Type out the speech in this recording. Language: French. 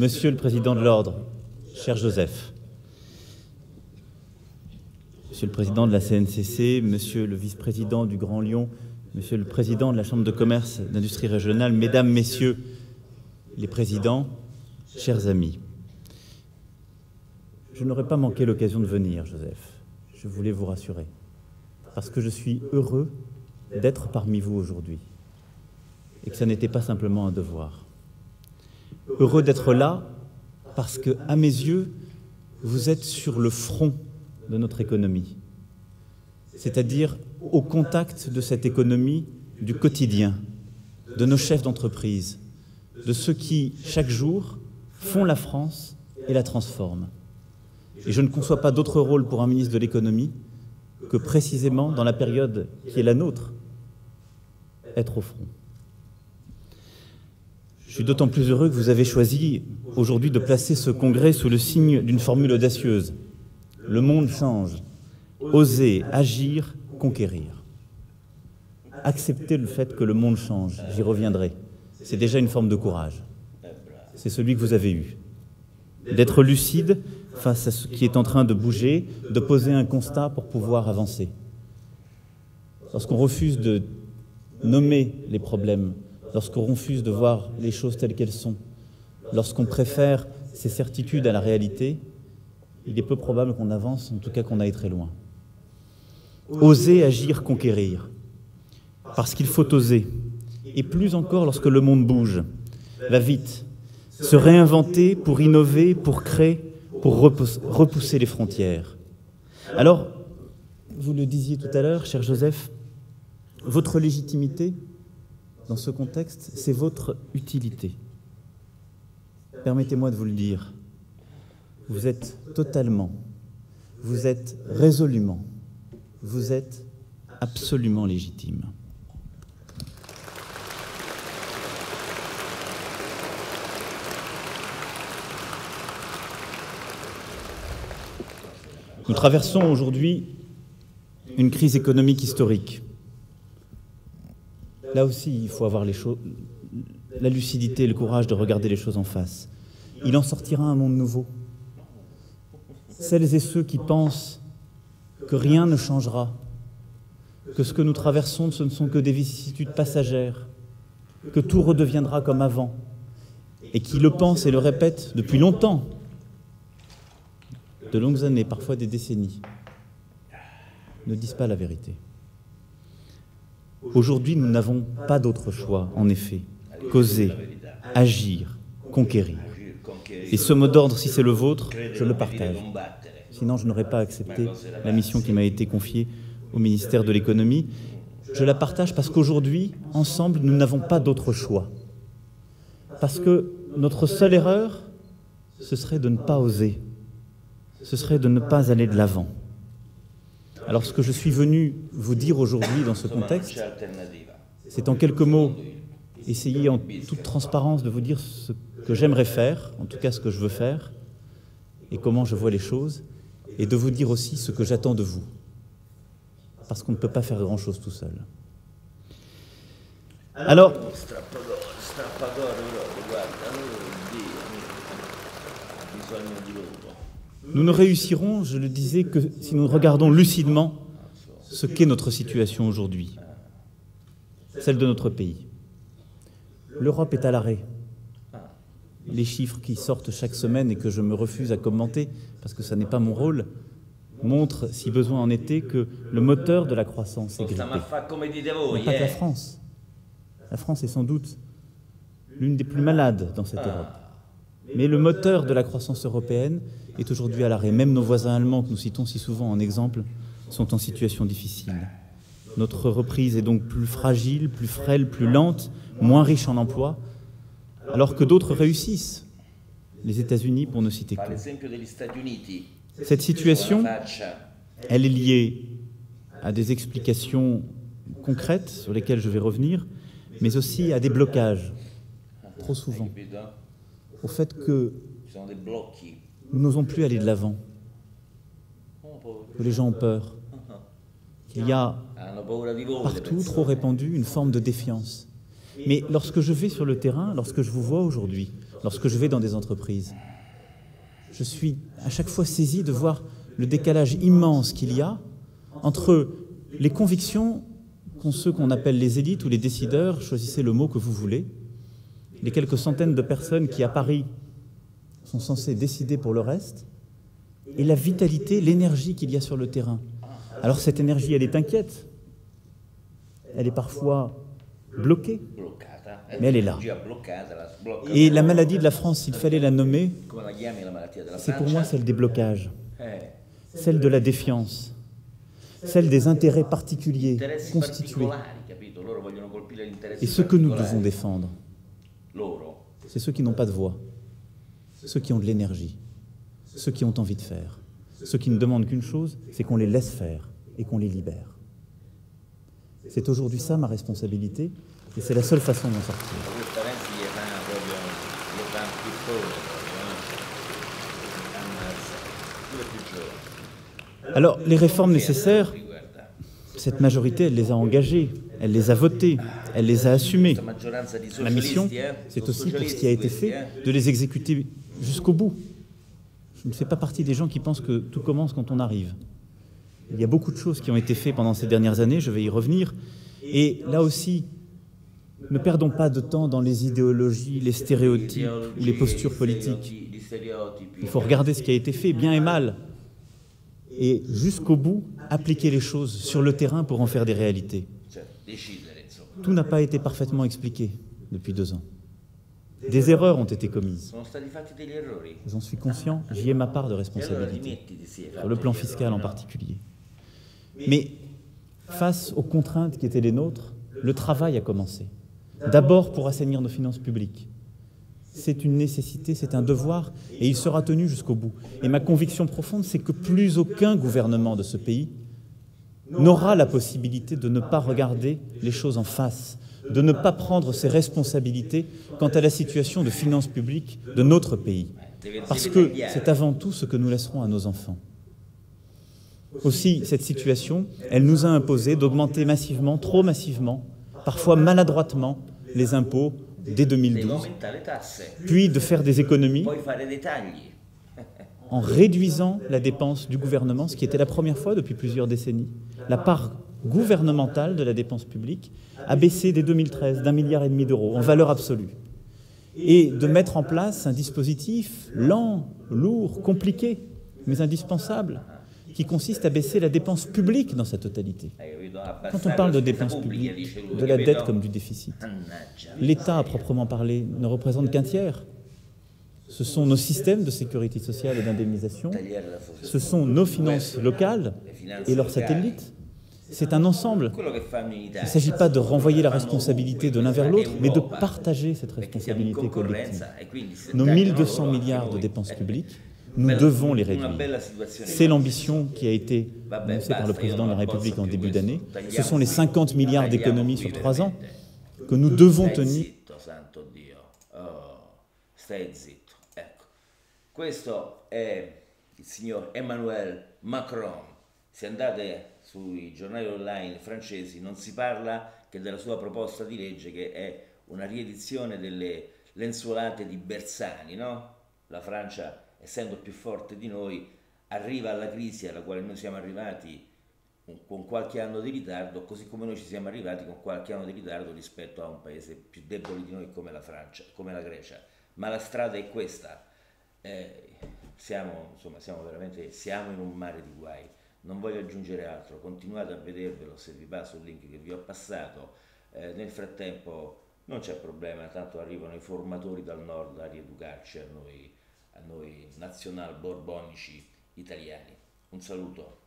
Monsieur le Président de l'Ordre, cher Joseph, Monsieur le Président de la CNCC, Monsieur le Vice-président du Grand Lyon, Monsieur le Président de la Chambre de commerce et d'industrie régionale, Mesdames, Messieurs les Présidents, chers amis, je n'aurais pas manqué l'occasion de venir, Joseph. Je voulais vous rassurer, parce que je suis heureux d'être parmi vous aujourd'hui, et que ça n'était pas simplement un devoir. Heureux d'être là, parce que, à mes yeux, vous êtes sur le front de notre économie, c'est-à-dire au contact de cette économie du quotidien, de nos chefs d'entreprise, de ceux qui, chaque jour, font la France et la transforment. Et je ne conçois pas d'autre rôle pour un ministre de l'économie que précisément, dans la période qui est la nôtre, être au front. Je suis d'autant plus heureux que vous avez choisi aujourd'hui de placer ce congrès sous le signe d'une formule audacieuse. Le monde change. Oser, agir, conquérir. Accepter le fait que le monde change, j'y reviendrai. C'est déjà une forme de courage. C'est celui que vous avez eu. D'être lucide face à ce qui est en train de bouger, de poser un constat pour pouvoir avancer. Lorsqu'on refuse de nommer les problèmes, lorsqu'on refuse de voir les choses telles qu'elles sont, lorsqu'on préfère ces certitudes à la réalité, il est peu probable qu'on avance, en tout cas qu'on aille très loin. Oser, agir, conquérir. Parce qu'il faut oser. Et plus encore lorsque le monde bouge, va vite. Se réinventer pour innover, pour créer, pour repousser les frontières. Alors, vous le disiez tout à l'heure, cher Joseph, votre légitimité, dans ce contexte, c'est votre utilité. Permettez-moi de vous le dire. Vous êtes totalement, vous êtes résolument, vous êtes absolument légitime. Nous traversons aujourd'hui une crise économique historique. Là aussi, il faut avoir la lucidité et le courage de regarder les choses en face. Il en sortira un monde nouveau. Celles et ceux qui pensent que rien ne changera, que ce que nous traversons, ce ne sont que des vicissitudes passagères, que tout redeviendra comme avant, et qui le pensent et le répètent depuis longtemps, de longues années, parfois des décennies, ne disent pas la vérité. Aujourd'hui, nous n'avons pas d'autre choix, en effet, qu'oser, agir, conquérir. Et ce mot d'ordre, si c'est le vôtre, je le partage. Sinon, je n'aurais pas accepté la mission qui m'a été confiée au ministère de l'économie. Je la partage parce qu'aujourd'hui, ensemble, nous n'avons pas d'autre choix. Parce que notre seule erreur, ce serait de ne pas oser. Ce serait de ne pas aller de l'avant. Alors ce que je suis venu vous dire aujourd'hui dans ce contexte, c'est en quelques mots essayer en toute transparence de vous dire ce que j'aimerais faire, en tout cas ce que je veux faire, et comment je vois les choses, et de vous dire aussi ce que j'attends de vous, parce qu'on ne peut pas faire grand-chose tout seul. Alors, nous ne réussirons, je le disais, que si nous regardons lucidement ce qu'est notre situation aujourd'hui, celle de notre pays. L'Europe est à l'arrêt. Les chiffres qui sortent chaque semaine et que je me refuse à commenter, parce que ça n'est pas mon rôle, montrent, si besoin en était, que le moteur de la croissance est grippé. Mais pas que la France. La France est sans doute l'une des plus malades dans cette Europe. Mais le moteur de la croissance européenne est aujourd'hui à l'arrêt. Même nos voisins allemands, que nous citons si souvent en exemple, sont en situation difficile. Notre reprise est donc plus fragile, plus frêle, plus lente, moins riche en emplois, alors que d'autres réussissent. Les États-Unis, pour ne citer que. Cette situation, elle est liée à des explications concrètes sur lesquelles je vais revenir, mais aussi à des blocages, trop souvent. Au fait que nous n'osons plus aller de l'avant, que les gens ont peur, qu'il y a partout, trop répandu, une forme de défiance. Mais lorsque je vais sur le terrain, lorsque je vous vois aujourd'hui, lorsque je vais dans des entreprises. Je suis à chaque fois saisi de voir le décalage immense qu'il y a entre les convictions qu'ont ceux qu'on appelle les élites ou les décideurs, choisissez le mot que vous voulez, les quelques centaines de personnes qui, à Paris, sont censées décider pour le reste, et la vitalité, l'énergie qu'il y a sur le terrain. Alors cette énergie, elle est inquiète, elle est parfois bloquée, mais elle est là. Et la maladie de la France, s'il fallait la nommer, c'est pour moi celle des blocages, celle de la défiance, celle des intérêts particuliers constitués. Et ce que nous devons défendre, c'est ceux qui n'ont pas de voix, ceux qui ont de l'énergie, ceux qui ont envie de faire, ceux qui ne demandent qu'une chose, c'est qu'on les laisse faire et qu'on les libère. C'est aujourd'hui ça ma responsabilité, et c'est la seule façon d'en sortir. Alors, les réformes nécessaires, cette majorité, elle les a engagées, elle les a votées, elle les a assumées. Ma mission, c'est aussi, pour ce qui a été fait, de les exécuter jusqu'au bout. Je ne fais pas partie des gens qui pensent que tout commence quand on arrive. Il y a beaucoup de choses qui ont été faites pendant ces dernières années, je vais y revenir. Et là aussi, ne perdons pas de temps dans les idéologies, les stéréotypes ou les postures politiques. Il faut regarder ce qui a été fait, bien et mal, et jusqu'au bout, appliquer les choses sur le terrain pour en faire des réalités. Tout n'a pas été parfaitement expliqué depuis 2 ans. Des erreurs ont été commises. J'en suis conscient, j'y ai ma part de responsabilité, sur le plan fiscal en particulier. Mais face aux contraintes qui étaient les nôtres, le travail a commencé. D'abord pour assainir nos finances publiques. C'est une nécessité, c'est un devoir, et il sera tenu jusqu'au bout. Et ma conviction profonde, c'est que plus aucun gouvernement de ce pays n'aura la possibilité de ne pas regarder les choses en face, de ne pas prendre ses responsabilités quant à la situation de finances publiques de notre pays. Parce que c'est avant tout ce que nous laisserons à nos enfants. Aussi, cette situation, elle nous a imposé d'augmenter massivement, trop massivement, parfois maladroitement, les impôts dès 2012, puis de faire des économies en réduisant la dépense du gouvernement, ce qui était la première fois depuis plusieurs décennies. La part gouvernementale de la dépense publique a baissé dès 2013 d'1,5 milliard d'euros en valeur absolue. Et de mettre en place un dispositif lent, lourd, compliqué, mais indispensable, qui consiste à baisser la dépense publique dans sa totalité. Quand on parle de dépenses publiques, de la dette comme du déficit, l'État, à proprement parler, ne représente qu'un tiers. Ce sont nos systèmes de sécurité sociale et d'indemnisation, ce sont nos finances locales et leurs satellites. C'est un ensemble. Il ne s'agit pas de renvoyer la responsabilité de l'un vers l'autre, mais de partager cette responsabilité collective. Nos 1200 milliards de dépenses publiques, nous devons les réduire. C'est l'ambition qui a été annoncée par le président de la République en début d'année. Ce sont les 50 milliards d'économies sur 3 ans que nous devons tenir. Questo è il signor Emmanuel Macron. Se andate sui giornali online francesi non si parla che della sua proposta di legge, che è una riedizione delle lenzuolate di Bersani, no? La Francia, essendo più forte di noi, arriva alla crisi alla quale noi siamo arrivati con qualche anno di ritardo, così come noi ci siamo arrivati con qualche anno di ritardo rispetto a un paese più debole di noi come la Francia, come la Grecia. Ma la strada è questa. Siamo in un mare di guai. Non voglio aggiungere altro, continuate a vedervelo se vi va sul link che vi ho passato. Nel frattempo non c'è problema, tanto arrivano i formatori dal nord a rieducarci a noi nazional borbonici italiani. Un saluto.